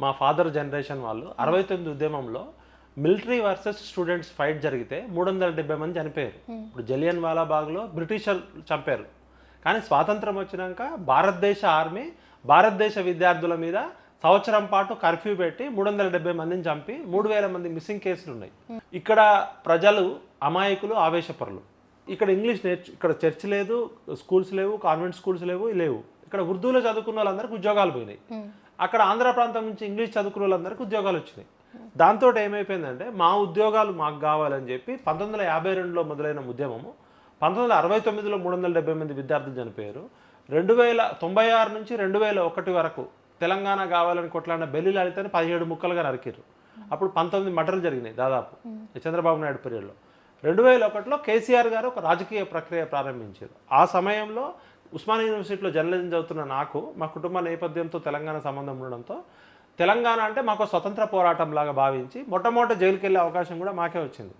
మా father generation వాళ్ళు 69 ఉద్యమంలో మిలిటరీ వర్సెస్ స్టూడెంట్స్ ఫైట్ జరిగితే 370 మంది చనిపోయారు. ఇప్పుడు జలియన్ వాలాబాగ్లో బ్రిటిషర్లు చంపారు. కానీ స్వాతంత్రం వచ్చినాక భారతదేశ ఆర్మీ భారతదేశ విద్యార్థుల మీద సంవత్సరం పాటు కర్ఫ్యూ పెట్టి 370 మందిని చంపి 3000 మంది మిస్సింగ్ కేసులు ఉన్నాయి. ఇక్కడ ప్రజలు అమాయకులు, ఆవేశపరులు. ఇక్కడ ఇంగ్లీష్ ఇక్కడ చర్చ్ లేదు, స్కూల్స్ లేవు, కాన్వెంట్ స్కూల్స్ లేవు. ఇక్కడ ఉర్దూలో చదువుకున్న వాళ్ళందరికీ ఉద్యోగాలు పోయినాయి. అక్కడ ఆంధ్ర ప్రాంతం నుంచి ఇంగ్లీష్ చదువుకున్న వాళ్ళందరికీ ఉద్యోగాలు వచ్చినాయి. దాంతో ఏమైపోయిందంటే మా ఉద్యోగాలు మాకు కావాలని చెప్పి 1952లో మొదలైన ఉద్యమము 1969లో 370 మంది విద్యార్థులు చనిపోయారు. 1996 నుంచి 2001 వరకు తెలంగాణ కావాలని కొట్లాడిన బెల్లి లలితని 17 ముక్కలుగా నరికారు. అప్పుడు 19 మర్డర్లు జరిగినాయి దాదాపు చంద్రబాబు నాయుడు పీరియడ్లో. 2001లో కేసీఆర్ గారు ఒక రాజకీయ ప్రక్రియ ప్రారంభించారు. ఆ సమయంలో ఉస్మానియా యూనివర్సిటీలో జర్నలిజం చదువుతున్న నాకు మా కుటుంబ నేపథ్యంతో తెలంగాణ సంబంధం ఉండడంతో తెలంగాణ అంటే మాకు స్వతంత్ర పోరాటం లాగా భావించి మొట్టమొదటి జైలుకి వెళ్ళే అవకాశం కూడా మాకే వచ్చింది.